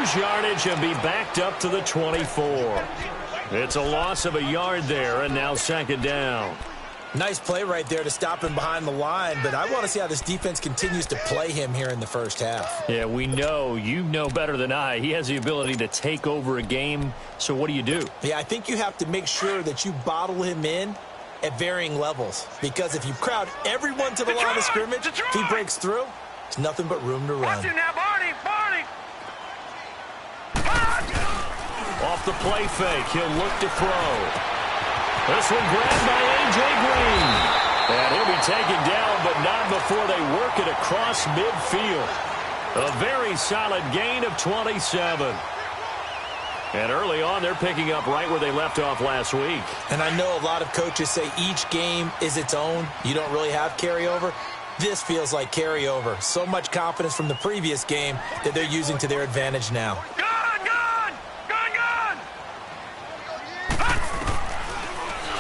lose yardage and be backed up to the 24. It's a loss of a yard there, and now second down. Nice play right there to stop him behind the line, but I want to see how this defense continues to play him here in the first half. Yeah, we know. You know better than I. He has the ability to take over a game, so what do you do? Yeah, I think you have to make sure that you bottle him in at varying levels, because if you crowd everyone to the line of scrimmage, if he breaks through, there's nothing but room to run. Watch it now, Barney! Off the play fake, he'll look to throw. This one grabbed by A.J. Green. And he'll be taken down, but not before they work it across midfield. A very solid gain of 27. And early on, they're picking up right where they left off last week. And I know a lot of coaches say each game is its own. You don't really have carryover. This feels like carryover. So much confidence from the previous game that they're using to their advantage now.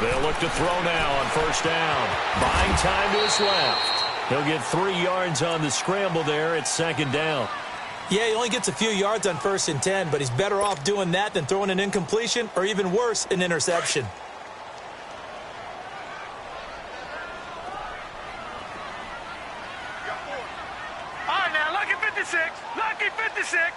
They'll look to throw now on first down. Buying time to his left. He'll get 3 yards on the scramble there at second down. Yeah, he only gets a few yards on 1st and 10, but he's better off doing that than throwing an incompletion or even worse, an interception. All right, now, lucky 56. Lucky 56.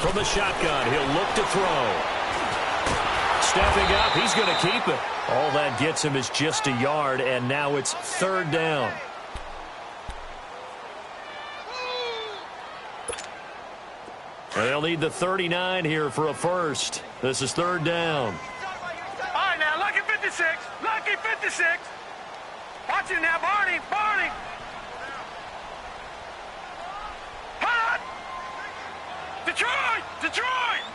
From the shotgun, he'll look to throw. Stepping up, he's going to keep it. All that gets him is just a yard, and now it's third down. And they'll need the 39 here for a first. This is third down. All right, now, lucky 56. Lucky 56. Watch it now, Barney. Detroit!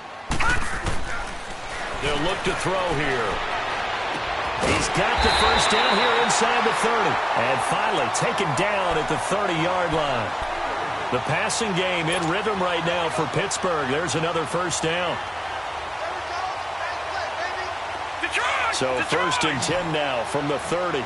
They'll look to throw here. He's got the first down here inside the 30. And finally taken down at the 30-yard line. The passing game in rhythm right now for Pittsburgh. There's another first down. So first and 10 now from the 30.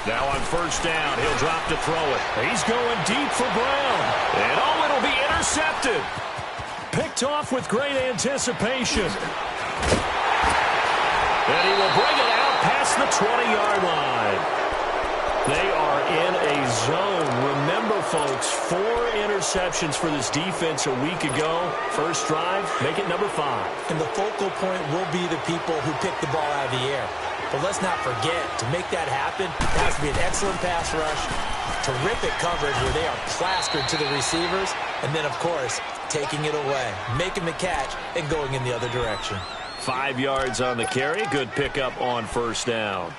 Now on first down, he'll drop to throw it. He's going deep for Brown. And oh, it'll be intercepted. Picked off with great anticipation. And he will bring it out past the 20-yard line. They are in a zone. Remember, folks, 4 interceptions for this defense a week ago. First drive, make it number 5. And the focal point will be the people who pick the ball out of the air. But let's not forget, to make that happen, it has to be an excellent pass rush, terrific coverage where they are plastered to the receivers, and then, of course, taking it away, making the catch, and going in the other direction. 5 yards on the carry. Good pickup on first down.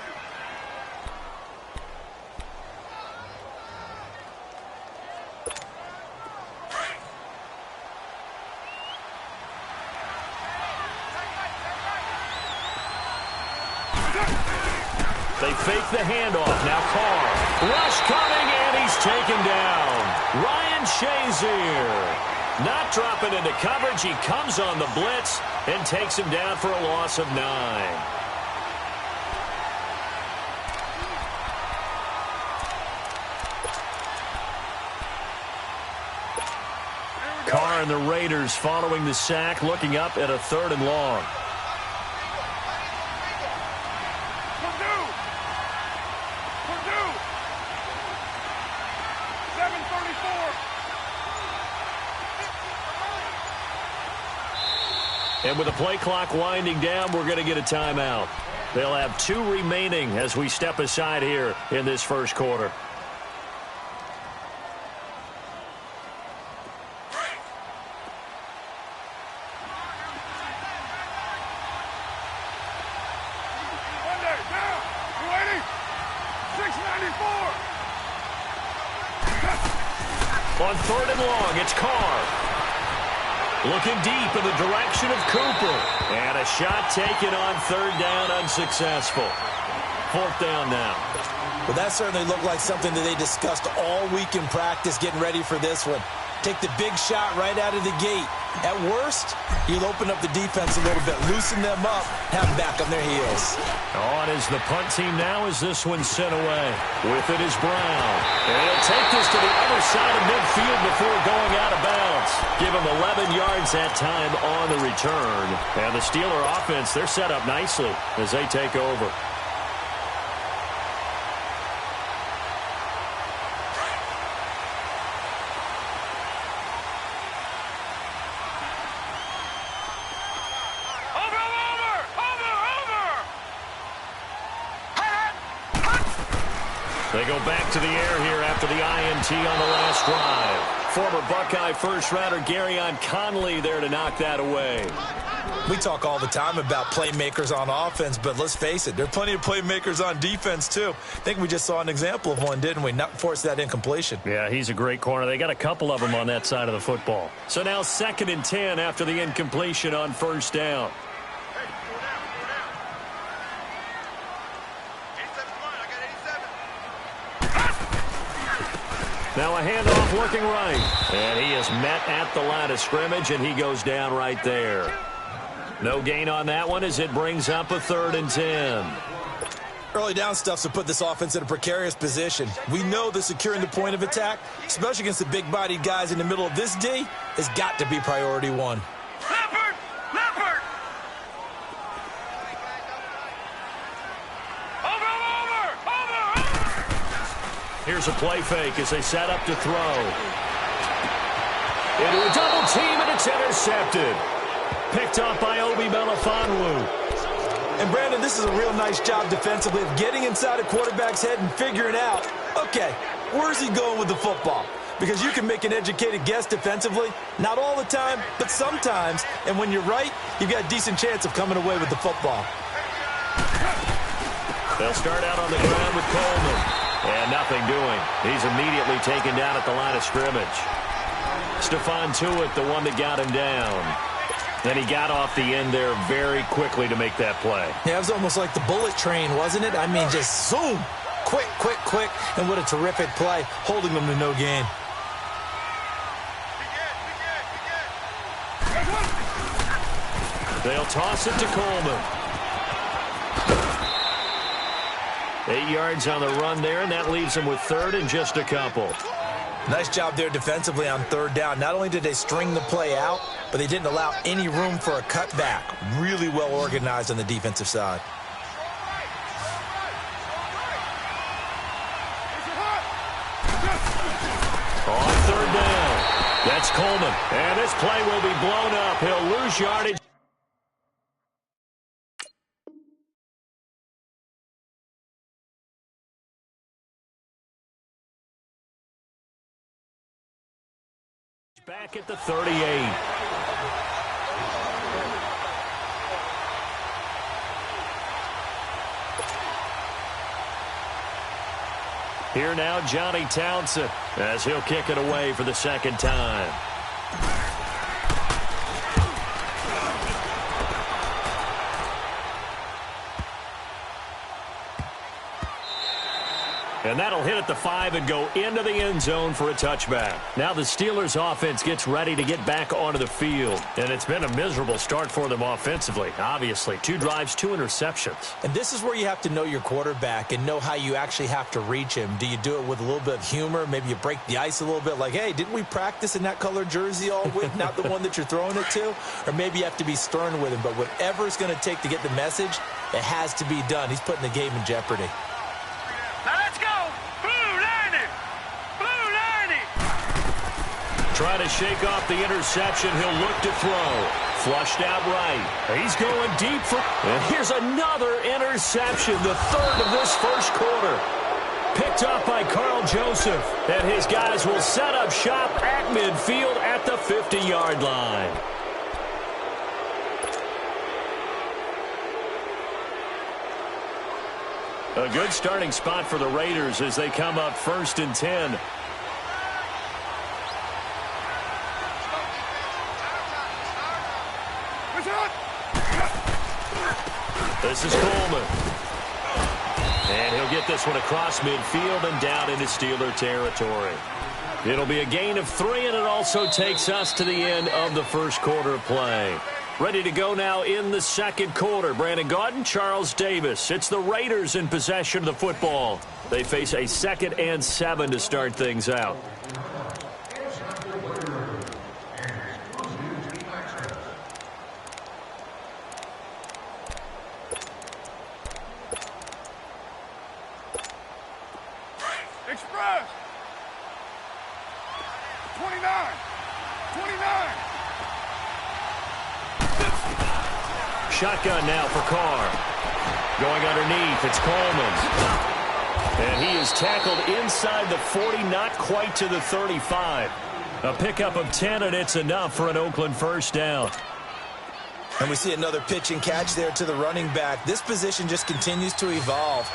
They fake the handoff. Now Carr. Rush coming, and he's taken down. Ryan Shazier. Not dropping into coverage. He comes on the blitz and takes him down for a loss of 9. Carr and the Raiders following the sack, looking up at a 3rd and long. And with the play clock winding down, we're going to get a timeout. They'll have 2 remaining as we step aside here in this first quarter. On 3rd and long, it's Carr. Looking deep in the direction of Cooper. And a shot taken on third down, unsuccessful. Fourth down now. Well, that certainly looked like something that they discussed all week in practice getting ready for this one. Take the big shot right out of the gate. At worst, you'll open up the defense a little bit, loosen them up, have them back on their heels. On is the punt team now as this one's sent away. With it is Brown. And he'll take this to the other side of midfield before going out of bounds. Give him 11 yards that time on the return. And the Steeler offense, they're set up nicely as they take over. They go back to the air here after the INT on the last drive. Former Buckeye first-rounder Garyon Conley there to knock that away. We talk all the time about playmakers on offense, but let's face it, there are plenty of playmakers on defense, too. I think we just saw an example of one, didn't we? Not force that incompletion. Yeah, he's a great corner. They got a couple of them on that side of the football. So now 2nd and 10 after the incompletion on first down. Now a handoff looking right. And he is met at the line of scrimmage, and he goes down right there. No gain on that one as it brings up a 3rd and 10. Early down stuff's to put this offense in a precarious position. We know that securing the point of attack, especially against the big-bodied guys in the middle of this D, has got to be priority one. Leopard! Leopard! Over! Here's a play fake as they set up to throw. Into a double team, and it's intercepted. Picked up by Obi Melifonwu. And, Brandon, this is a real nice job defensively of getting inside a quarterback's head and figuring out, okay, where's he going with the football? Because you can make an educated guess defensively, not all the time, but sometimes. And when you're right, you've got a decent chance of coming away with the football. They'll start out on the ground with Coleman. And nothing doing. He's immediately taken down at the line of scrimmage. Stephon Tuitt, the one that got him down. Then he got off the end there very quickly to make that play. Yeah, it was almost like the bullet train, wasn't it? I mean, just zoom. Quick, quick, quick. And what a terrific play, holding them to no gain. They'll toss it to Coleman. 8 yards on the run there, and that leaves them with 3rd and just a couple. Nice job there defensively on 3rd down. Not only did they string the play out, but they didn't allow any room for a cutback. Really well organized on the defensive side. On 3rd down, that's Coleman. And this play will be blown up. He'll lose yardage. Back at the 38. Here now, Johnny Townsend, as he'll kick it away for the 2nd time. And that'll hit at the 5 and go into the end zone for a touchback. Now the Steelers offense gets ready to get back onto the field. And it's been a miserable start for them offensively, obviously. 2 drives, 2 interceptions. And this is where you have to know your quarterback and know how you actually have to reach him. Do you do it with a little bit of humor? Maybe you break the ice a little bit like, hey, didn't we practice in that color jersey all week? Not the one that you're throwing it to? Or maybe you have to be stern with him. But whatever it's going to take to get the message, it has to be done. He's putting the game in jeopardy. Now let's go! Blue 90! Blue 90! Trying to shake off the interception. He'll look to throw. Flushed out right. He's going deep for... And here's another interception, the 3rd of this first quarter. Picked up by Carl Joseph. And his guys will set up shop at midfield at the 50-yard line. A good starting spot for the Raiders as they come up 1st and 10. This is Coleman. And he'll get this one across midfield and down into Steeler territory. It'll be a gain of 3, and it also takes us to the end of the first quarter of play. Ready to go now in the second quarter. Brandon Gaudin, Charles Davis. It's the Raiders in possession of the football. They face a 2nd and 7 to start things out. Express. 29. 29. Shotgun now for Carr. Going underneath, it's Coleman. And he is tackled inside the 40, not quite to the 35. A pickup of 10, and it's enough for an Oakland first down. And we see another pitch and catch there to the running back. This position just continues to evolve.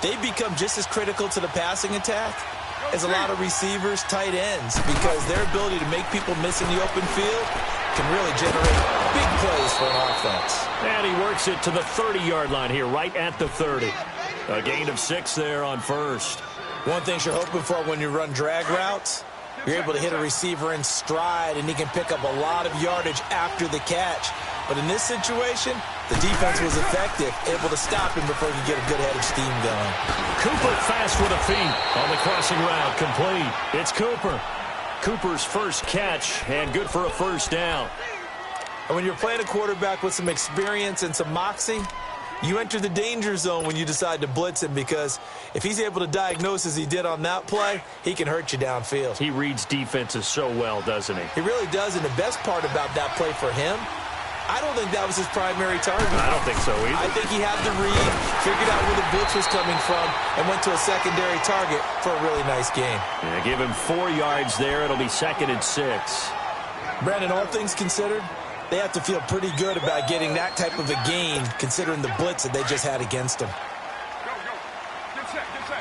They've become just as critical to the passing attack as a lot of receivers, tight ends, because their ability to make people miss in the open field can really generate big plays for an offense. And he works it to the 30-yard line here, right at the 30. A gain of 6 there on first. One thing you're hoping for when you run drag routes, you're able to hit a receiver in stride, and he can pick up a lot of yardage after the catch. But in this situation, the defense was effective, able to stop him before he could get a good head of steam going. Cooper fast with the feet on the crossing route, complete. It's Cooper. Cooper's first catch, and good for a first down. And when you're playing a quarterback with some experience and some moxie, you enter the danger zone when you decide to blitz him, because if he's able to diagnose as he did on that play, he can hurt you downfield. He reads defenses so well, doesn't he? He really does, and the best part about that play for him, I don't think that was his primary target. I don't think so either. I think he had the read, figured out where the blitz was coming from, and went to a secondary target for a really nice gain. Yeah, give him 4 yards there. It'll be 2nd and 6. Brandon, all things considered, they have to feel pretty good about getting that type of a gain, considering the blitz that they just had against them. Go, go. Get set, get set.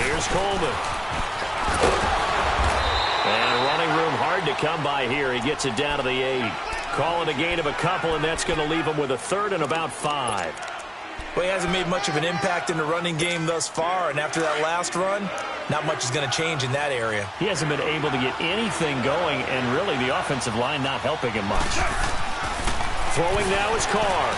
Here's Coleman. And running room hard to come by here. He gets it down to the 8. Call it a gain of a couple, and that's going to leave him with a 3rd and about 5. Well, he hasn't made much of an impact in the running game thus far, and after that last run, not much is going to change in that area. He hasn't been able to get anything going, and really the offensive line not helping him much. Throwing now is Carr.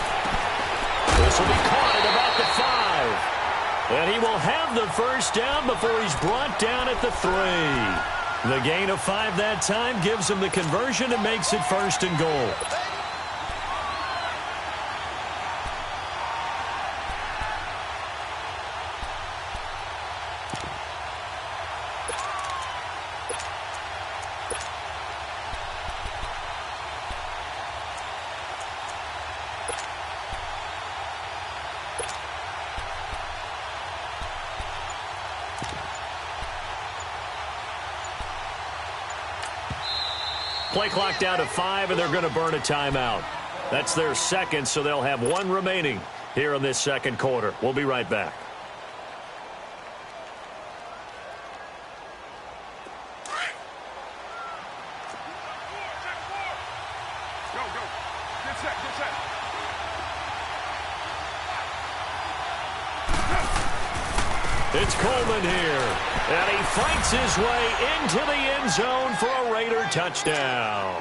This will be caught at about the 5. And he will have the first down before he's brought down at the 3. The gain of 5 that time gives him the conversion and makes it 1st and goal. Play clock down to 5, and they're going to burn a timeout. That's their 2nd, so they'll have 1 remaining here in this second quarter. We'll be right back. Go, go. Get set, get set. It's Coleman here, and he fights his way into the end zone for a Raider touchdown.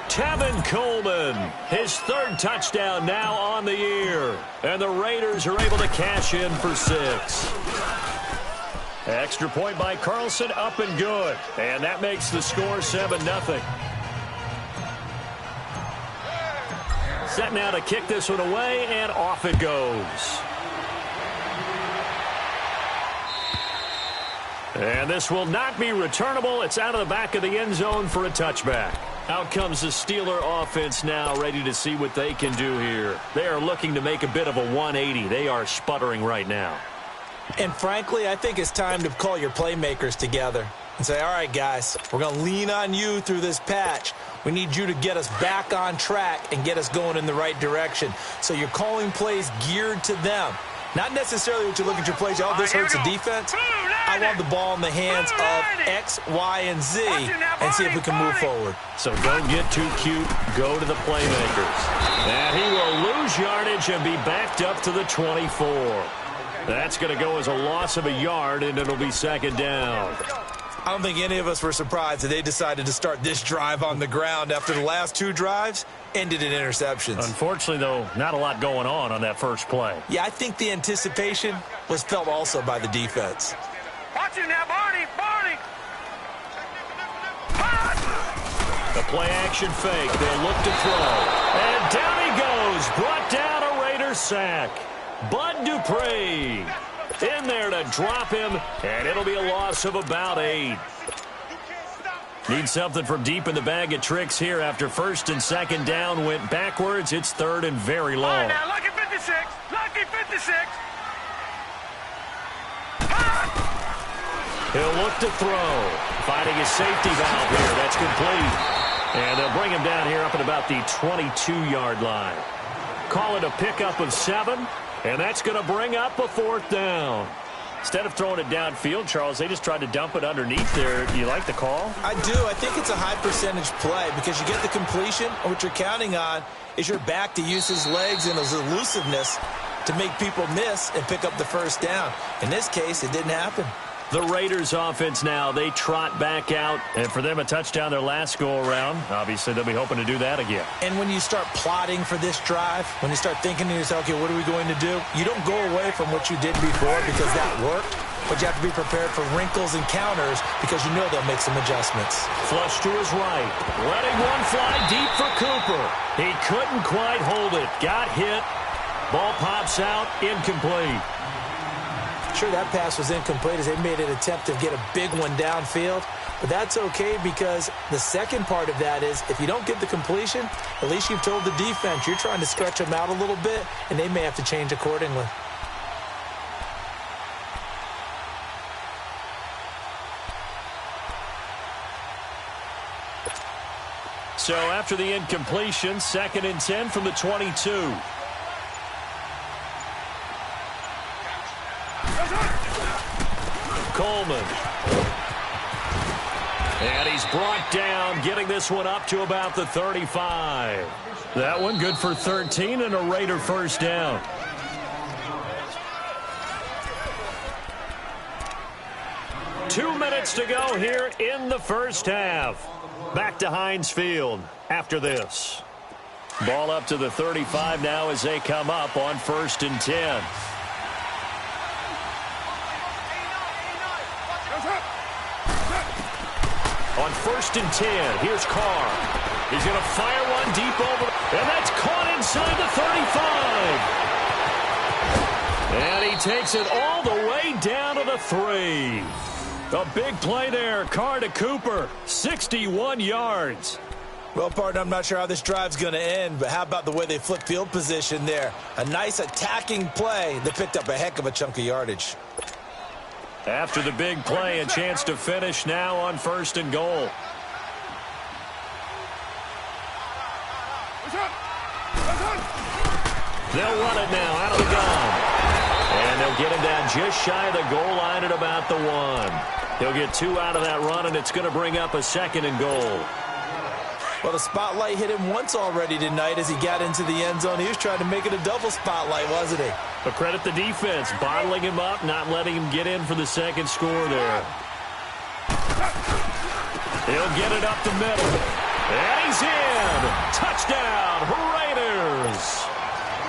Tevin Coleman, his 3rd touchdown now on the year, and the Raiders are able to cash in for 6. Extra point by Carlson, up and good, and that makes the score 7-0. Set now to kick this one away, and off it goes. And this will not be returnable. It's out of the back of the end zone for a touchback. Out comes the Steeler offense now, ready to see what they can do here. They are looking to make a bit of a 180. They are sputtering right now. And frankly, I think it's time to call your playmakers together and say, all right, guys, we're going to lean on you through this patch. We need you to get us back on track and get us going in the right direction. So you're calling plays geared to them. Not necessarily that you look at your plays, oh, this hurts the defense. I want the ball in the hands of X, Y, and Z and see if we can move forward. So don't get too cute. Go to the playmakers. And he will lose yardage and be backed up to the 24. That's going to go as a loss of a yard, and it'll be second down. I don't think any of us were surprised that they decided to start this drive on the ground after the last two drives ended in interceptions. Unfortunately, though, not a lot going on that first play. Yeah, I think the anticipation was felt also by the defense. Watch it now, Barney! Barney! The play-action fake. They'll look to throw. And down he goes. Brought down a Raider sack. Bud Dupree in there to drop him, and it'll be a loss of about 8. Need something from deep in the bag of tricks here after first and second down went backwards. It's third and very long. All right, now, lucky 56. Lucky 56. He'll look to throw. Finding his safety valve here. That's complete. And they'll bring him down here up at about the 22-yard line. Call it a pickup of 7, and that's going to bring up a 4th down. Instead of throwing it downfield, Charles, they just tried to dump it underneath there. Do you like the call? I do. I think it's a high percentage play because you get the completion, and what you're counting on is your back to use his legs and his elusiveness to make people miss and pick up the first down. In this case, it didn't happen. The Raiders offense now, they trot back out. And for them, a touchdown their last go-around. Obviously, they'll be hoping to do that again. And when you start plotting for this drive, when you start thinking to yourself, okay, what are we going to do? You don't go away from what you did before because that worked. But you have to be prepared for wrinkles and counters because you know they'll make some adjustments. Flush to his right. Letting one fly deep for Cooper. He couldn't quite hold it. Got hit. Ball pops out. Incomplete. Sure, that pass was incomplete as they made an attempt to get a big one downfield. But that's okay because the second part of that is if you don't get the completion, at least you've told the defense you're trying to stretch them out a little bit, and they may have to change accordingly. So after the incompletion, 2nd and 10 from the 22. Coleman. And he's brought down, getting this one up to about the 35. That one good for 13 and a Raider first down. Two minutes to go here in the first half. Back to Heinz Field after this. Ball up to the 35 now as they come up on 1st and 10. On 1st and 10, here's Carr. He's going to fire one deep over, and that's caught inside the 35. And he takes it all the way down to the 3. A big play there. Carr to Cooper, 61 yards. Well, partner, I'm not sure how this drive's going to end, but how about the way they flip field position there? A nice attacking play that picked up a heck of a chunk of yardage. After the big play, a chance to finish now on 1st and goal. They'll run it now out of the gun. And they'll get him down just shy of the goal line at about the 1. He'll get 2 out of that run, and it's going to bring up a 2nd and goal. Well, the spotlight hit him once already tonight as he got into the end zone. He was trying to make it a double spotlight, wasn't he? But credit the defense, bottling him up, not letting him get in for the second score there. He'll get it up the middle. And he's in. Touchdown, Raiders.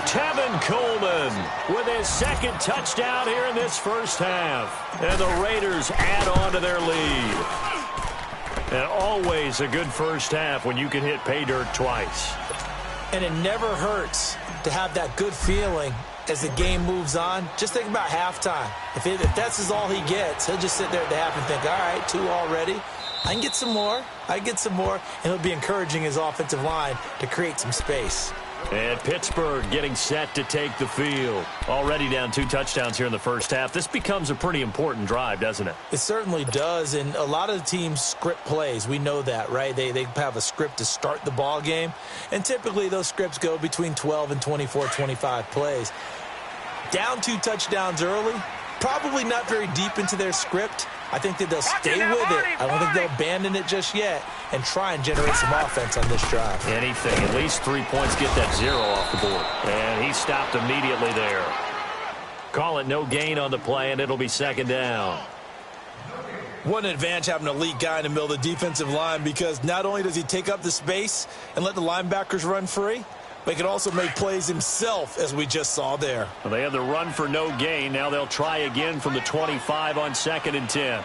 Tevin Coleman with his 2nd touchdown here in this first half. And the Raiders add on to their lead. And always a good first half when you can hit pay dirt twice. And it never hurts to have that good feeling as the game moves on. Just think about halftime. If that's all he gets, he'll just sit there at the half and think, all right, 2 already. I can get some more. I can get some more. And he'll be encouraging his offensive line to create some space. And Pittsburgh getting set to take the field. Already down 2 touchdowns here in the first half. This becomes a pretty important drive, doesn't it? It certainly does, and a lot of the teams script plays. We know that, right? They have a script to start the ball game, and typically those scripts go between 12 and 24, 25 plays. Down 2 touchdowns early, probably not very deep into their script. I think that they'll stay with it. I don't think they'll abandon it just yet and try and generate some offense on this drive. Anything. At least 3 points, get that 0 off the board. And he stopped immediately there. Call it no gain on the play, and it'll be second down. What an advantage having an elite guy in the middle of the defensive line, because not only does he take up the space and let the linebackers run free, but he can also make plays himself, as we just saw there. Well, they have the run for no gain. Now they'll try again from the 25 on 2nd and 10.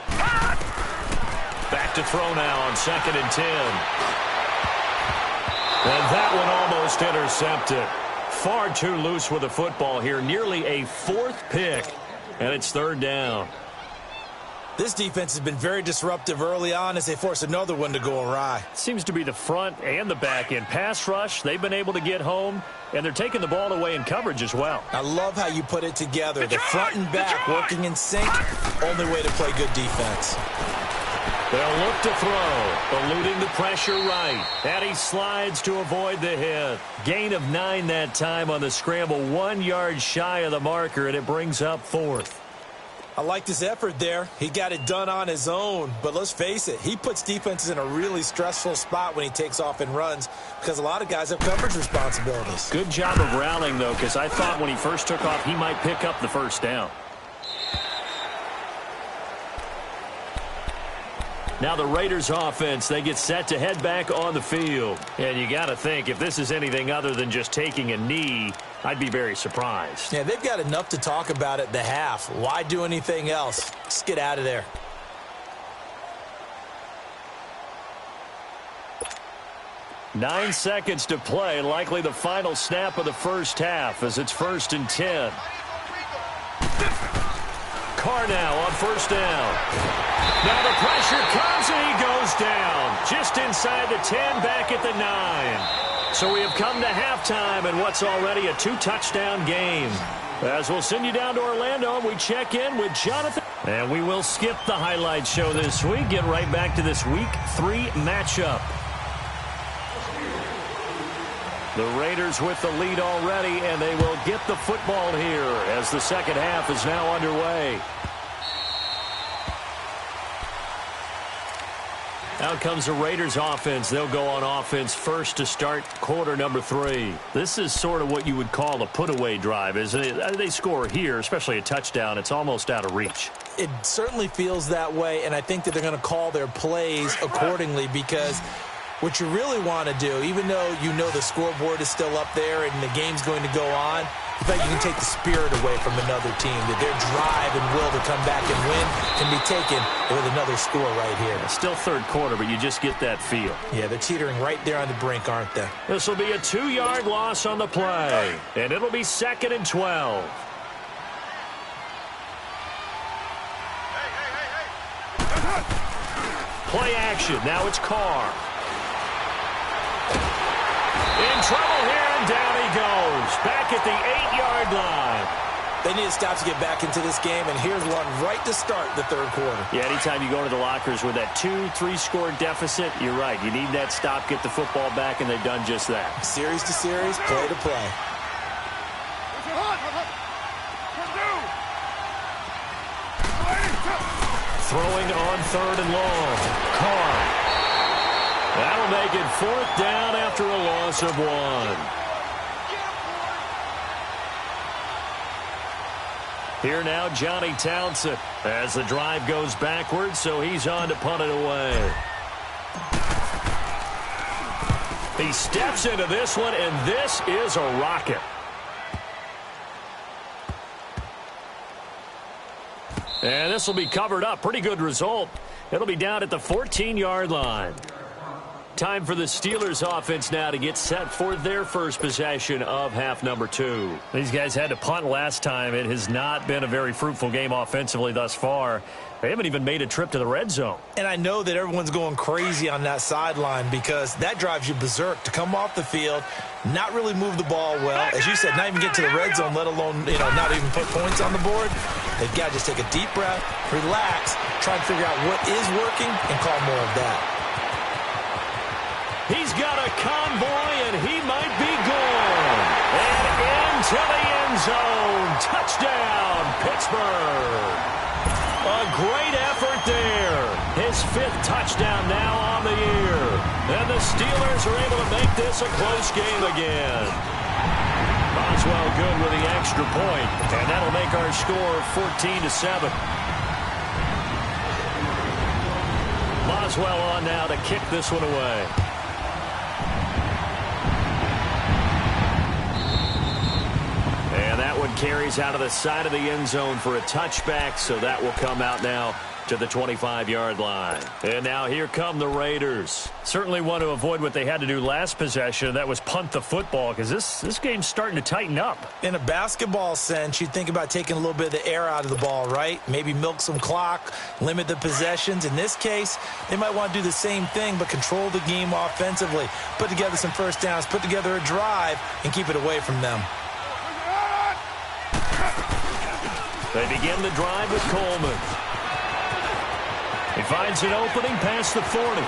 Back to throw now on 2nd and 10. And that one almost intercepted. Far too loose with the football here. Nearly a 4th pick. And it's 3rd down. This defense has been very disruptive early on as they force another one to go awry. Seems to be the front and the back end. Pass rush, they've been able to get home, and they're taking the ball away in coverage as well. I love how you put it together. The front and back working in sync. Only way to play good defense. They'll look to throw, eluding the pressure right. And he slides to avoid the hit. Gain of 9 that time on the scramble. 1 yard shy of the marker, and it brings up 4th. I liked his effort there. He got it done on his own. But let's face it, he puts defenses in a really stressful spot when he takes off and runs, because a lot of guys have coverage responsibilities. Good job of rallying, though, because I thought when he first took off, he might pick up the 1st down. Now the Raiders offense, they get set to head back on the field. And you got to think, if this is anything other than just taking a knee, I'd be very surprised. Yeah, they've got enough to talk about at the half. Why do anything else? Just get out of there. Nine seconds to play, likely the final snap of the first half as it's 1st and 10. Carr now on 1st down. Now the pressure comes and he goes down. Just inside the 10, back at the 9. So we have come to halftime in what's already a 2-touchdown game. As we'll send you down to Orlando, and we check in with Jonathan. And we will skip the highlight show this week. Get right back to this Week 3 matchup. The Raiders with the lead already, and they will get the football here as the second half is now underway. Out comes the Raiders offense. They'll go on offense first to start quarter number 3. This is sort of what you would call a put-away drive, isn't it? They score here, especially a touchdown. It's almost out of reach. It certainly feels that way, and I think that they're going to call their plays accordingly, because what you really want to do, even though you know the scoreboard is still up there and the game's going to go on, in fact, you can take the spirit away from another team, that their drive and will to come back and win can be taken with another score right here. Still 3rd quarter, but you just get that feel. Yeah, they're teetering right there on the brink, aren't they? This will be a 2-yard loss on the play, and it'll be 2nd and 12. Play action. Now it's Carr. In trouble here, and down he goes. Back at the 8-yard line. They need to stop to get back into this game, and here's one right to start the 3rd quarter. Yeah, anytime you go to the lockers with that 2-3-score deficit, you're right. You need that stop, get the football back, and they've done just that. Series to series, play to play. Throwing on 3rd and long. Carr. That'll make it 4th down after a loss of 1. Here now, Johnny Townsend, as the drive goes backwards, so he's on to punt it away. He steps into this one, and this is a rocket. And this will be covered up. Pretty good result. It'll be down at the 14-yard line. Time for the Steelers offense now to get set for their first possession of half number 2. These guys had to punt last time. It has not been a very fruitful game offensively thus far. They haven't even made a trip to the red zone. And I know that everyone's going crazy on that sideline, because that drives you berserk to come off the field, not really move the ball well. As you said, not even get to the red zone, let alone, not even put points on the board. They've got to just take a deep breath, relax, try and figure out what is working, and call more of that. He's got a convoy, and he might be gone. And into the end zone. Touchdown, Pittsburgh. A great effort there. His 5th touchdown now on the year. And the Steelers are able to make this a close game again. Boswell good with the extra point, and that'll make our score 14-7. Boswell on now to kick this one away. And that one carries out of the side of the end zone for a touchback, so that will come out now to the 25-yard line. And now here come the Raiders. Certainly want to avoid what they had to do last possession. That was punt the football, because this game's starting to tighten up. In a basketball sense, you think about taking a little bit of the air out of the ball, right? Maybe milk some clock, limit the possessions. In this case, they might want to do the same thing, but control the game offensively. Put together some first downs, put together a drive, and keep it away from them. They begin the drive with Coleman. He finds an opening past the 40.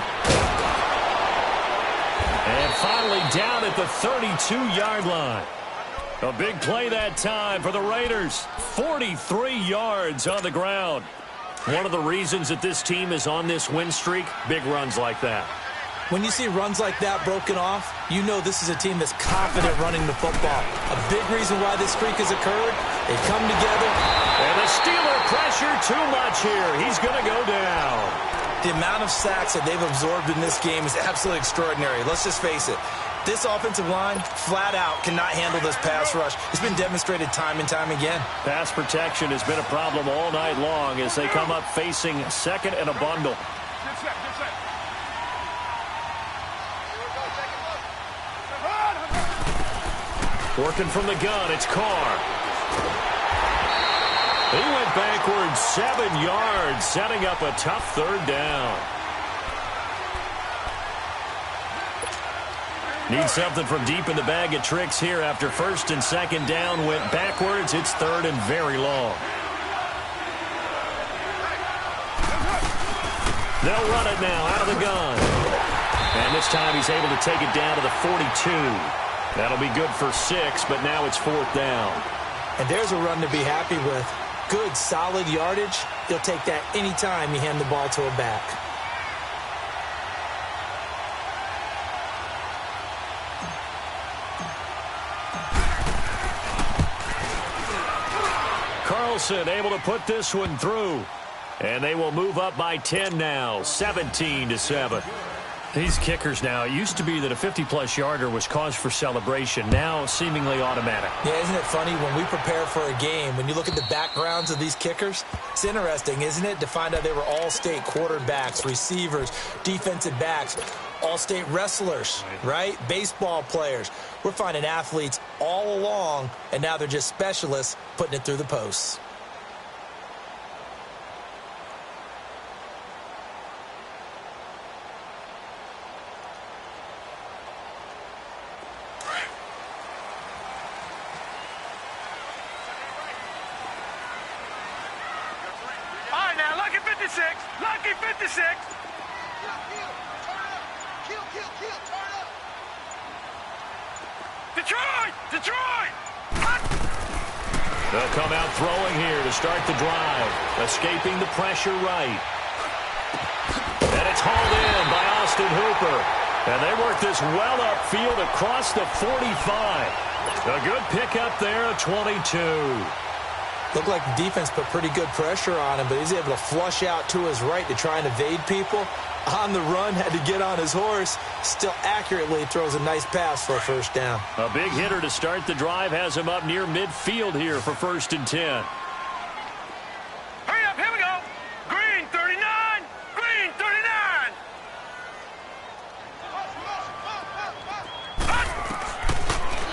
And finally down at the 32-yard line. A big play that time for the Raiders. 43 yards on the ground. One of the reasons that this team is on this win streak, big runs like that. When you see runs like that broken off, you know this is a team that's confident running the football. A big reason why this streak has occurred, they come together. And the Steeler pressure too much here. He's going to go down. The amount of sacks that they've absorbed in this game is absolutely extraordinary. Let's just face it. This offensive line, flat out, cannot handle this pass rush. It's been demonstrated time and time again. Pass protection has been a problem all night long as they come up facing second and a bundle. Working from the gun, it's Carr. He went backwards 7 yards, setting up a tough third down. Need something from deep in the bag of tricks here after first and second down went backwards. It's third and very long. They'll run it now out of the gun. And this time he's able to take it down to the 42. That'll be good for 6, but now it's 4th down. And there's a run to be happy with. Good, solid yardage. He'll take that any time you hand the ball to a back. Carlson able to put this one through. And they will move up by 10 now, 17-7. These kickers now, it used to be that a 50-plus yarder was cause for celebration. Now, seemingly automatic. Yeah, isn't it funny when we prepare for a game, when you look at the backgrounds of these kickers, it's interesting, isn't it, to find out they were all-state quarterbacks, receivers, defensive backs, all-state wrestlers, right? Baseball players. We're finding athletes all along, and now they're just specialists putting it through the posts. Lucky 56. Detroit! They'll come out throwing here to start the drive. Escaping the pressure right. And it's hauled in by Austin Hooper. And they work this well upfield across the 45. A good pickup there at 22. Looked like the defense put pretty good pressure on him, but he's able to flush out to his right to try and evade people. On the run, had to get on his horse. Still accurately throws a nice pass for a first down. A big hitter to start the drive has him up near midfield here for 1st and 10. Hurry up, here we go. Green 39. Green 39.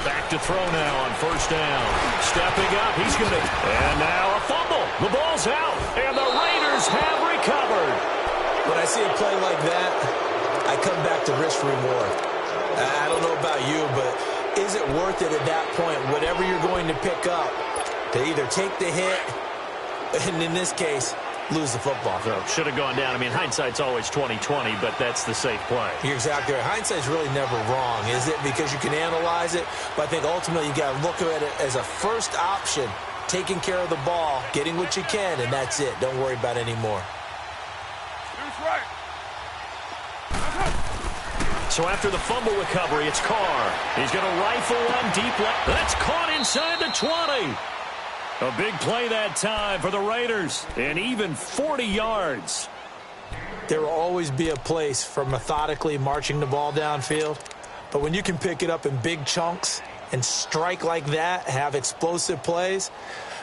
Back to throw now on 1st down. Stepping up, he's going to... And now a fumble. The ball's out, and the Raiders have recovered. When I see a play like that, I come back to risk-reward. I don't know about you, but is it worth it at that point, whatever you're going to pick up, to either take the hit, and in this case, lose the football? So, should have gone down. I mean, hindsight's always 20/20, but that's the safe play. You're exactly right. Hindsight's really never wrong, is it? Because you can analyze it, but I think ultimately you got to look at it as a first option taking care of the ball, getting what you can, and that's it. Don't worry about any more. That's right. So after the fumble recovery, it's Carr. He's going to rifle one deep left. That's caught inside the 20. A big play that time for the Raiders, and even 40 yards. There will always be a place for methodically marching the ball downfield, but when you can pick it up in big chunks and strike like that, have explosive plays,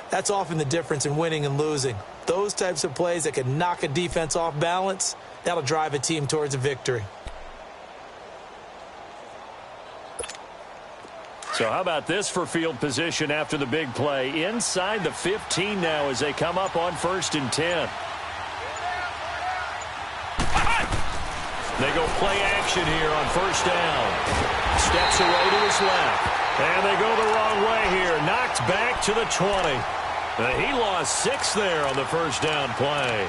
that's often the difference in winning and losing. Those types of plays that can knock a defense off balance, that'll drive a team towards a victory. So how about this for field position after the big play? Inside the 15 now as they come up on 1st and 10. They go play action here on 1st down. Steps away to his left. And they go the wrong way here. Knocked back to the 20. He lost 6 there on the 1st down play.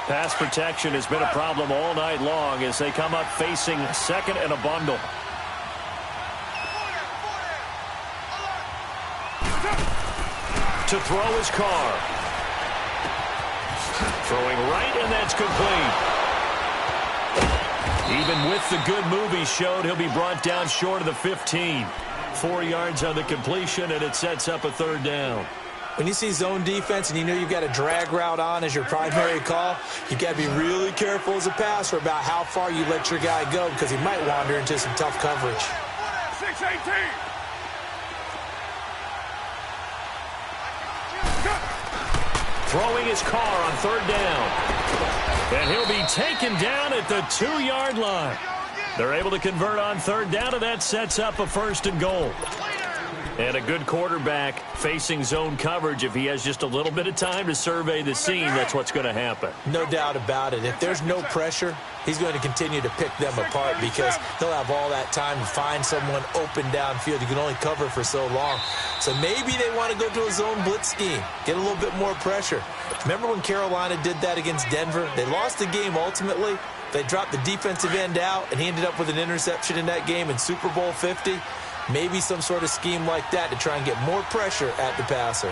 Pass protection has been a problem all night long as they come up facing 2nd and a bundle. To throw his Carr. Throwing right, and that's complete. Even with the good move he showed, he'll be brought down short of the 15. 4 yards on the completion, and it sets up a 3rd down. When you see zone defense and you know you've got a drag route on as your primary call, you've got to be really careful as a passer about how far you let your guy go because he might wander into some tough coverage. 6-18. Throwing his Carr on 3rd down. And he'll be taken down at the 2-yard line. They're able to convert on 3rd down, and that sets up a 1st and goal. And a good quarterback facing zone coverage. If he has just a little bit of time to survey the scene, that's what's going to happen. No doubt about it. If there's no pressure, he's going to continue to pick them apart because he'll have all that time to find someone open downfield. You can only cover for so long. So maybe they want to go to a zone blitz scheme, get a little bit more pressure. Remember when Carolina did that against Denver? They lost the game ultimately. They dropped the defensive end out, and he ended up with an interception in that game in Super Bowl 50. Maybe some sort of scheme like that to try and get more pressure at the passer.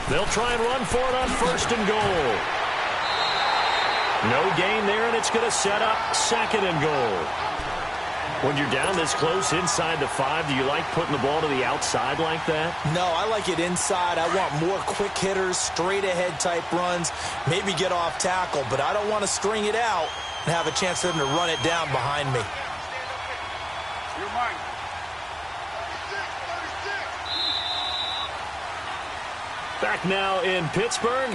They'll try and run for it on 1st and goal. No gain there, and it's going to set up 2nd and goal. When you're down this close inside the 5, do you like putting the ball to the outside like that? No, I like it inside. I want more quick hitters, straight-ahead type runs, maybe get off tackle, but I don't want to string it out and have a chance for them to run it down behind me. You're mine. Back now in Pittsburgh.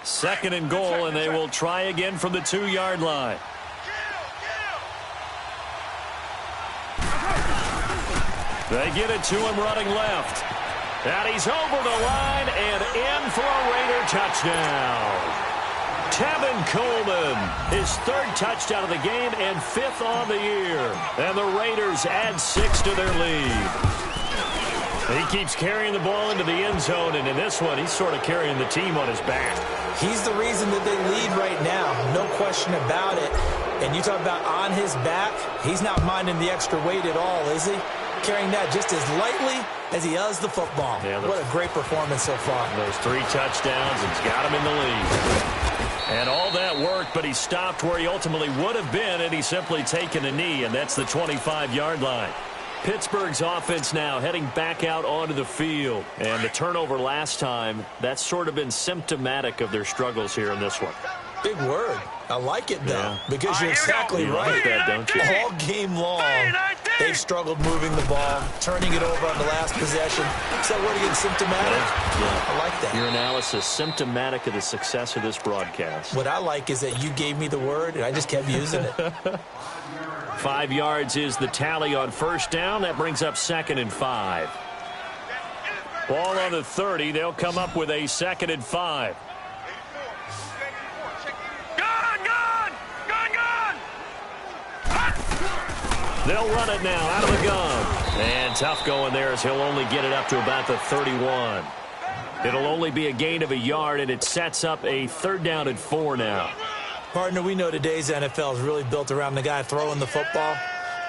Second and goal, and they will try again from the 2-yard line. They get it to him running left. And he's over the line and in for a Raider touchdown. Tevin Coleman, his 3rd touchdown of the game and 5th on the year. And the Raiders add 6 to their lead. He keeps carrying the ball into the end zone, and in this one, he's sort of carrying the team on his back. He's the reason that they lead right now, no question about it. And you talk about on his back, he's not minding the extra weight at all, is he? Carrying that just as lightly as he does the football. Yeah, what a great performance so far. Those 3 touchdowns, it's got him in the lead. And all that worked, but he stopped where he ultimately would have been, and he's simply taken a knee, and that's the 25-yard line. Pittsburgh's offense now heading back out onto the field. And the turnover last time, that's sort of been symptomatic of their struggles here in this one. Big word. I like it, though, because you're exactly you right. Like that, don't you? All game long, they've struggled moving the ball, turning it over on the last possession. Is that word again, symptomatic? Yeah, I like that. Your analysis, symptomatic of the success of this broadcast. What I like is that you gave me the word, and I just kept using it. 5 yards is the tally on 1st down. That brings up 2nd and 5. Ball on the 30. They'll come up with a 2nd and 5. They'll run it now out of the gun. And tough going there as he'll only get it up to about the 31. It'll only be a gain of a yard, and it sets up a 3rd down and 4 now. Partner, we know today's NFL is really built around the guy throwing the football.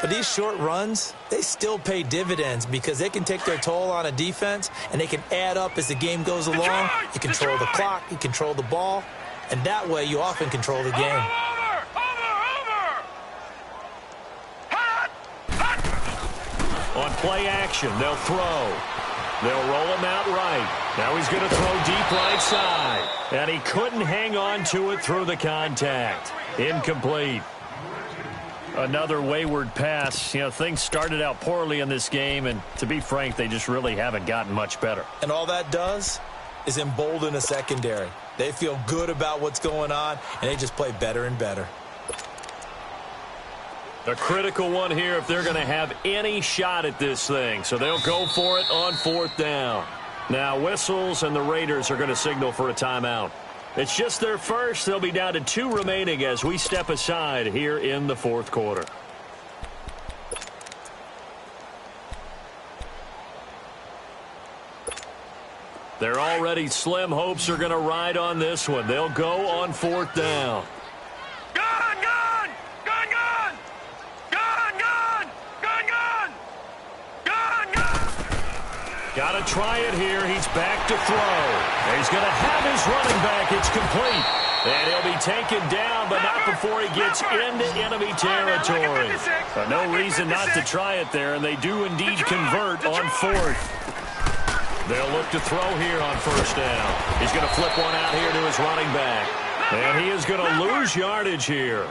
But these short runs, they still pay dividends because they can take their toll on a defense, and they can add up as the game goes along. You control the clock, you control the ball, and that way you often control the game. On play action, they'll throw. They'll roll him out right. Now he's going to throw deep right side. And he couldn't hang on to it through the contact. Incomplete. Another wayward pass. You know, things started out poorly in this game, and to be frank, they just really haven't gotten much better. And all that does is embolden a secondary. They feel good about what's going on, and they just play better and better. A critical one here if they're going to have any shot at this thing. So they'll go for it on 4th down. Now whistles, and the Raiders are going to signal for a timeout. It's just their first. They'll be down to 2 remaining as we step aside here in the 4th quarter. Their already slim hopes are going to ride on this one. They'll go on 4th down. Got to try it here. He's back to throw. He's going to have his running back. It's complete. And he'll be taken down, but not before he gets into enemy territory. But no reason not to try it there, and they do indeed convert on 4th. They'll look to throw here on 1st down. He's going to flip one out here to his running back. And he is going to lose yardage here.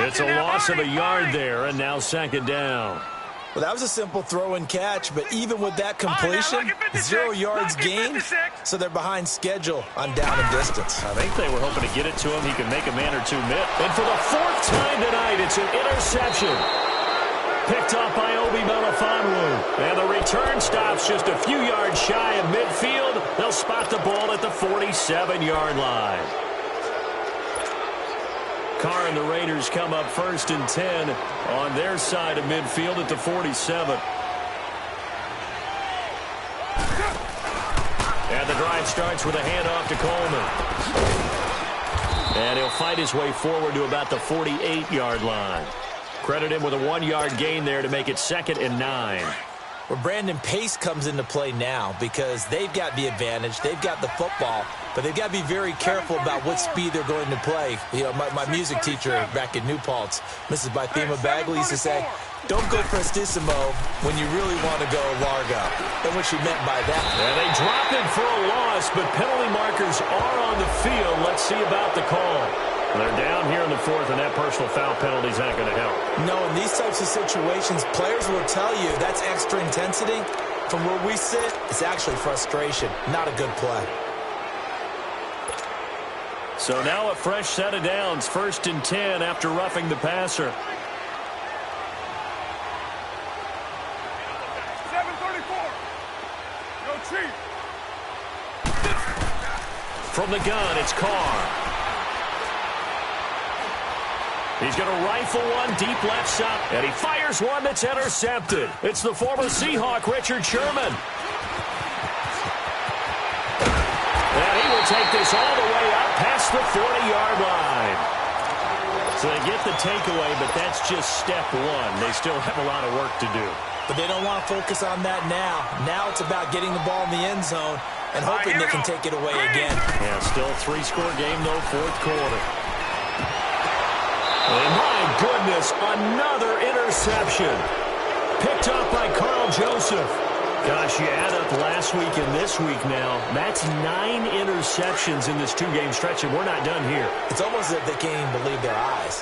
It's a loss of a yard there, and now 2nd down. Well, that was a simple throw and catch, but even with that completion, 0 yards gained, so they're behind schedule on down and distance. I think they were hoping to get it to him. He could make a man or two miss. And for the 4th time tonight, it's an interception. Picked up by Obi Melifonwu. And the return stops just a few yards shy of midfield. They'll spot the ball at the 47-yard line. Carr and the Raiders come up 1st and 10 on their side of midfield at the 47. And the drive starts with a handoff to Coleman. And he'll fight his way forward to about the 48-yard line. Credit him with a 1-yard gain there to make it 2nd and 9. Well, Brandon, pace comes into play now because they've got the advantage. They've got the football, but they've got to be very careful about what speed they're going to play. You know, my music teacher back in New Paltz, Mrs. Bythema Bagley, used to say, don't go prestissimo when you really want to go largo. And what she meant by that. And they drop it for a loss, but penalty markers are on the field. Let's see about the call. They're down here in the 4th, and that personal foul penalty is not going to help. No, in these types of situations, players will tell you that's extra intensity. From where we sit, it's actually frustration, not a good play. So now a fresh set of downs, 1st and 10 after roughing the passer. 7:34. No cheat. From the gun, it's Carr. He's going to rifle one deep left side, and he fires one that's intercepted. It's the former Seahawk, Richard Sherman. And he will take this all the way up past the 40-yard line. So they get the takeaway, but that's just step 1. They still have a lot of work to do. But they don't want to focus on that now. Now it's about getting the ball in the end zone and hoping they can take it away again. Yeah, still 3-score game, though, 4th quarter. And my goodness, another interception. Picked up by Carl Joseph. Gosh, you add up last week and this week now. That's 9 interceptions in this 2-game stretch, and we're not done here. It's almost as if they can't even believe their eyes.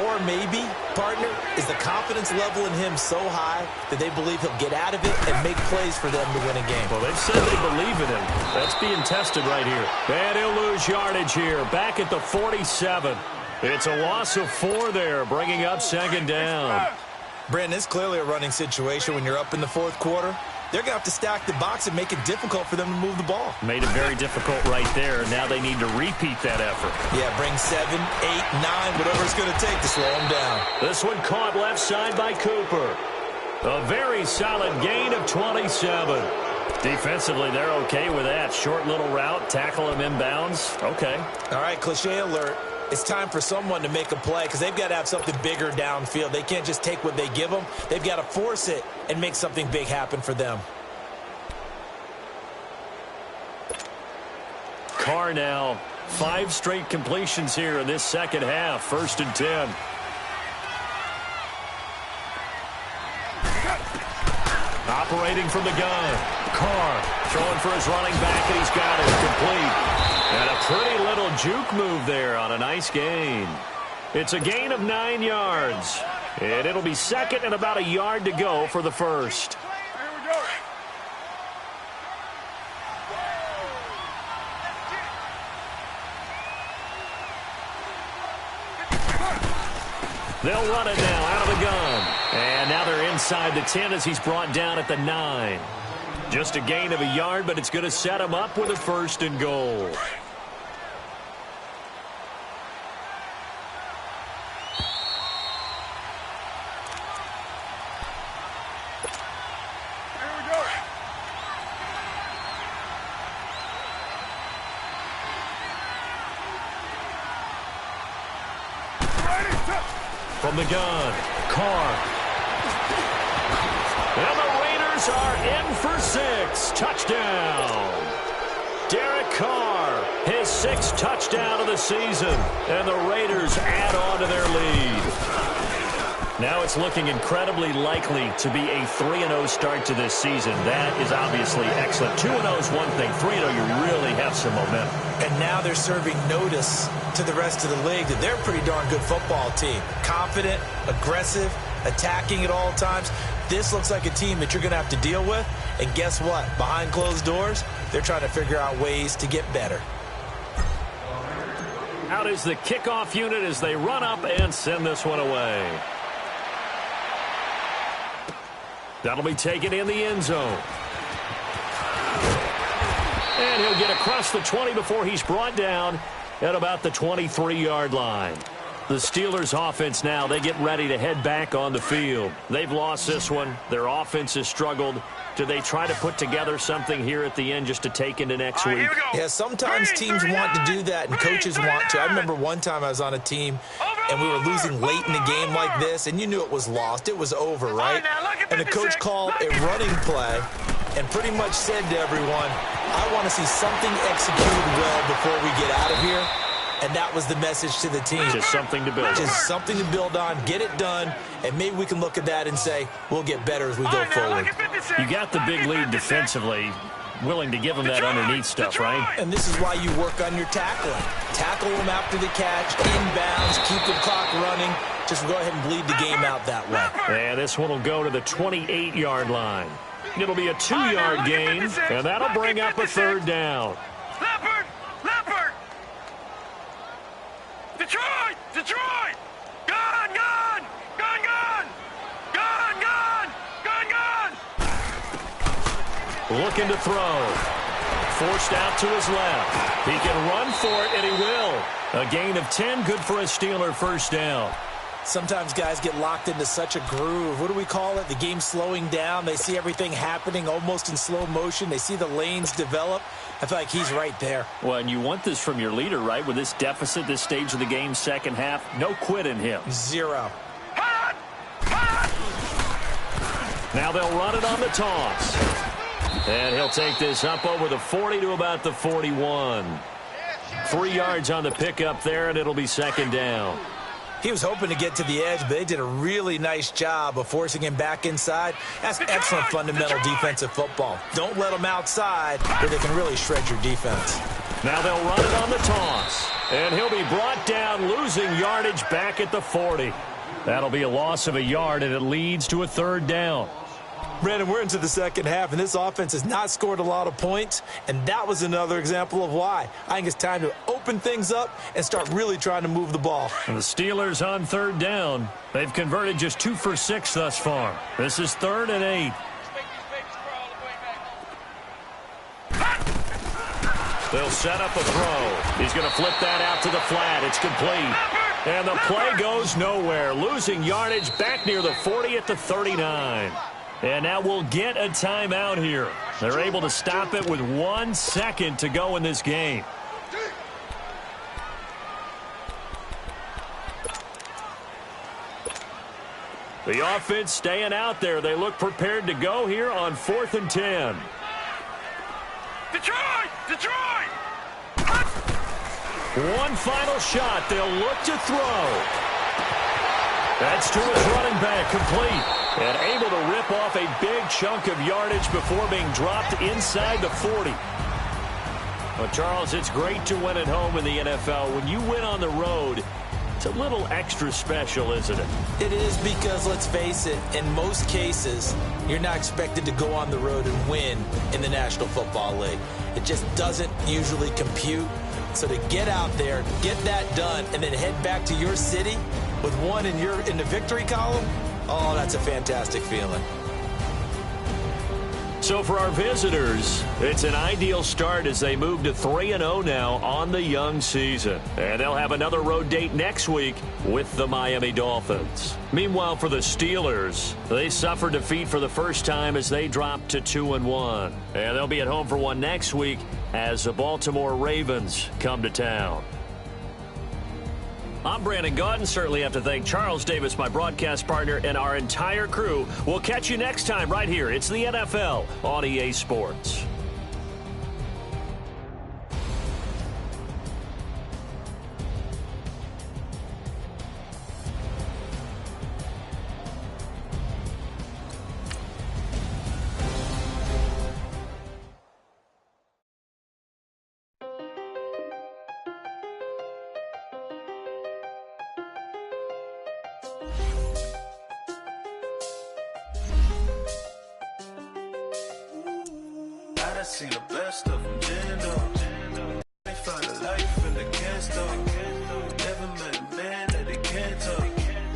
Or maybe, partner, is the confidence level in him so high that they believe he'll get out of it and make plays for them to win a game. Well, they've said they believe in him. That's being tested right here. And he'll lose yardage here, back at the 47. It's a loss of 4 there, bringing up 2nd down. Brandon, it's clearly a running situation when you're up in the 4th quarter. they're going to have to stack the box and make it difficult for them to move the ball. Made it very difficult right there. Now they need to repeat that effort. Yeah, bring 7, 8, 9, whatever it's going to take to slow them down. This one caught left side by Cooper. A very solid gain of 27. Defensively, they're okay with that. Short little route, tackle him inbounds. Okay. All right, cliche alert. It's time for someone to make a play because they've got to have something bigger downfield. They can't just take what they give them. They've got to force it and make something big happen for them. Carr now, 5 straight completions here in this second half. 1st and 10. Operating from the gun. Carr throwing for his running back, and he's got it complete. And a pretty little juke move there on a nice gain. It's a gain of 9 yards. And it'll be second and about a yard to go for the first. They'll run it now out of the gun. And now they're inside the 10 as he's brought down at the 9. Just a gain of a yard, but it's going to set him up with a 1st and goal. From the gun, Carr. And the Raiders are in for 6. Touchdown. Derek Carr, his 6th touchdown of the season. And the Raiders add on to their lead. Now it's looking incredibly likely to be a 3-0 start to this season. That is obviously excellent. 2-0 is one thing. 3-0, you really have some momentum. And now they're serving notice to the rest of the league that they're a pretty darn good football team. Confident, aggressive, attacking at all times. This looks like a team that you're going to have to deal with. And guess what? Behind closed doors, they're trying to figure out ways to get better. Out is the kickoff unit as they run up and send this one away. That'll be taken in the end zone. And he'll get across the 20 before he's brought down at about the 23-yard line. The Steelers' offense now, they get ready to head back on the field. They've lost this one. Their offense has struggled. Do they try to put together something here at the end just to take into next week? Yeah, sometimes teams want to do that and coaches want to. I remember one time I was on a team and we were losing late in the game like this, and you knew it was lost. It was over, right? And the coach called a running play and pretty much said to everyone, I want to see something executed well before we get out of here. And that was the message to the team. Just something to build on. Just something to build on, get it done, and maybe we can look at that and say, we'll get better as we go forward. You got the big lead defensively, willing to give them that underneath stuff, right? And this is why you work on your tackling. Tackle them after the catch, inbounds, keep the clock running. Just go ahead and bleed the game out that way. And this one will go to the 28-yard line. It'll be a 2-yard gain, and that'll bring up a 3rd down. Leopard! Leopard! Detroit! Detroit! Gun! Gun! Gun! Gun! Gun! Gun! Gun! Gun! Looking to throw. Forced out to his left. He can run for it, and he will. A gain of 10, good for a Steeler 1st down. Sometimes guys get locked into such a groove. What do we call it? The game's slowing down. They see everything happening almost in slow motion. They see the lanes develop. I feel like he's right there. Well, and you want this from your leader, right? With this deficit, this stage of the game, second half, no quit in him. 0. Hot! Hot! Now they'll run it on the toss. And he'll take this up over the 40 to about the 41. 3 yards on the pickup there, and it'll be 2nd down. He was hoping to get to the edge, but they did a really nice job of forcing him back inside. That's excellent fundamental defensive football. Don't let them outside where they can really shred your defense. Now they'll run it on the toss. And he'll be brought down, losing yardage back at the 40. That'll be a loss of a yard, and it leads to a 3rd down. Brandon, we're into the second half, and this offense has not scored a lot of points, and that was another example of why. I think it's time to open things up and start really trying to move the ball. And the Steelers on 3rd down. They've converted just 2 for 6 thus far. This is 3rd and 8. They'll set up a throw. He's going to flip that out to the flat. It's complete. And the play goes nowhere. Losing yardage back near the 40 at the 39. And now we'll get a timeout here. They're able to stop it with 1 second to go in this game. The offense staying out there. They look prepared to go here on 4th and 10. Detroit! Detroit! One final shot. They'll look to throw. That's to his running back, complete. And able to rip off a big chunk of yardage before being dropped inside the 40. Well, Charles, it's great to win at home in the NFL. When you win on the road, it's a little extra special, isn't it? It is, because, let's face it, in most cases, you're not expected to go on the road and win in the National Football League. It just doesn't usually compute. So to get out there, get that done, and then head back to your city with one in the victory column, oh, that's a fantastic feeling. So for our visitors, it's an ideal start as they move to 3-0 now on the young season. And they'll have another road date next week with the Miami Dolphins. Meanwhile, for the Steelers, they suffered defeat for the first time as they dropped to 2-1. And they'll be at home for one next week as the Baltimore Ravens come to town. I'm Brandon Gaudin. Certainly have to thank Charles Davis, my broadcast partner, and our entire crew. We'll catch you next time right here. It's the NFL on EA Sports. I seen the best of them, Jando. They find a life in the can't stop. Never met a man that they can't talk.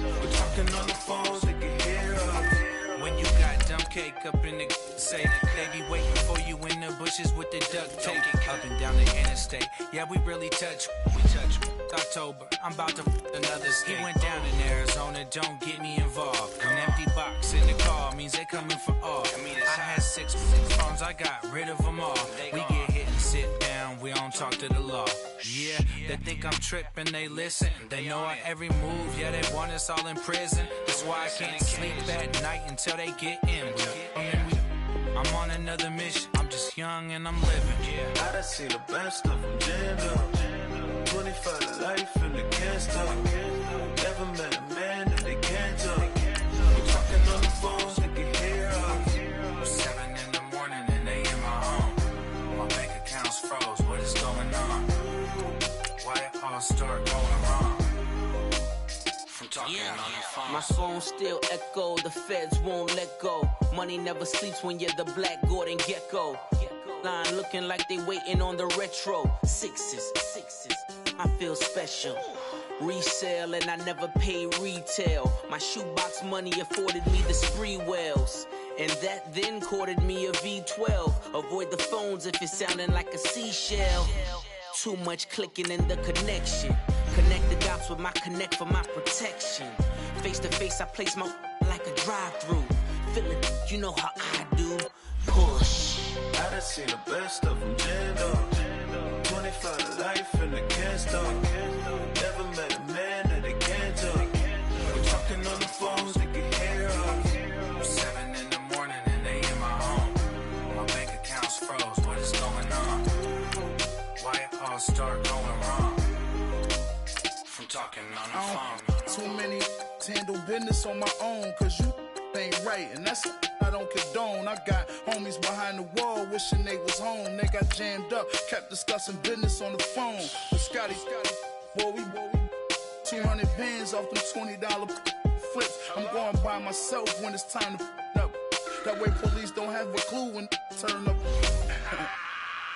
We're talking on the phones, they can hear us. When you got dumb cake up in the say, they be waiting for you in the bushes with the duct tape. Up and down the interstate, yeah, we really touch. We touch. October, I'm about to another state. He went down in Arizona, don't get me involved. An empty box in the car means they coming for all. I had 6 phones, I got rid of them all. We get hit and sit down, we don't talk to the law. Yeah, they think I'm tripping, they listen. They know our every move, yeah, they want us all in prison. That's why I can't sleep at night until they get in. I'm on another mission, I'm just young and I'm living. I done seen the best of them, Jando. 25 to life and they can't stop. Never met a man that they can't talk. We're talking on the phones, they can hear us. 7 in the morning and they in my home. My bank account's froze, what is going on? Why it all start going wrong? From talking on the phone. My phone still echo, the feds won't let go. Money never sleeps when you're the Black Gordon Gecko. Line looking like they waiting on the retro. Sixes, I feel special. Resale and I never pay retail. My shoebox money afforded me the spree wells. And that then courted me a V12. Avoid the phones if it's sounding like a seashell. Too much clicking in the connection. Connect the dots with my connect for my protection. Face to face, I place my like a drive-through. Feeling, you know how I do. Push. I done seen the best of them, Jando. 25 to life and they can't stop. Never met a man that they can't talk. We're talking on the phones, they can hear us. 7 in the morning and they in my home. My bank account's froze, what is going on? Why it all start going wrong? From talking on the phone. Too many handle business on my own, cause you ain't right, and that's I don't condone. I got homies behind the wall wishing they was home. They got jammed up, kept discussing business on the phone. But Scotty, boy, we 200 bands off them $20 flips. I'm going by myself when it's time to up. That way police don't have a clue when turn up.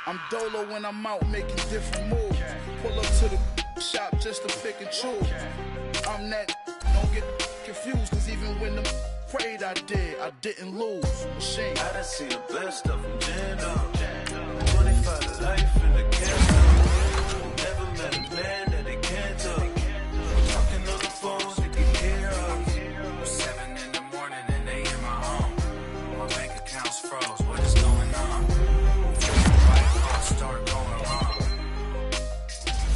I'm dolo when I'm out making different moves. Pull up to the shop just to pick and choose. I'm that, don't get confused, cause even when the prayed I didn't lose. Machine. I done seen the best of them, Jando. 25 to life in the castle. Never met a man that they can't talk. Talking on the phones, they can hear us. 7 in the morning and they in my home. My bank account's froze. What is going on? Right thoughts start going wrong.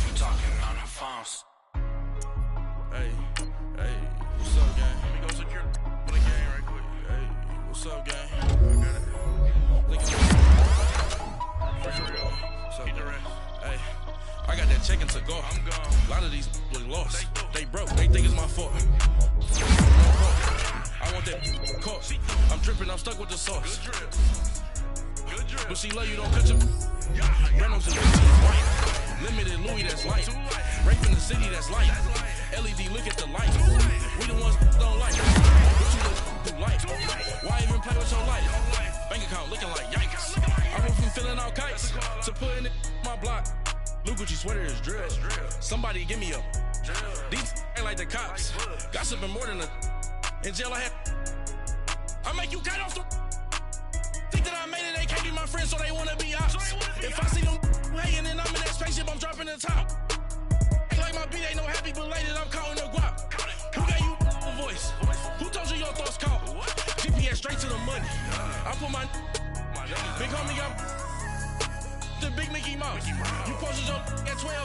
You talking on the phones. Hey, what's up, gang? Let me go secure for the game right quick. Hey, what's up, gang? I got it. Look at what's up, gang? Hey, I got that check-in to go. I'm gone. A lot of these look lost. They broke. They think it's my fault. I want that cost. I'm dripping. I'm stuck with the sauce. Good drip. But she love you, don't cut your Reynolds and white. Limited Louis, that's light. Rape in the city, that's light. LED, look at the light. We the ones don't like. But you look light. Why even play with your life? Bank account looking like yikes. I went from feeling all kites to putting it in my block. Blue Gucci sweater is drill. Somebody give me a. These ain't like the cops. Gossiping more than a. In jail I had. I make you cut off the. Think that I made it, they can't be my friends, so they wanna be ops. If I see them hating and I'm in that spaceship, I'm dropping the top. Ain't like my beat, ain't no happy belated, I'm counting the guap. Who gave you a voice? Who told you your thoughts count? GPS straight to the money. I put my big homie got the big Mickey Mouse. You posted your at 12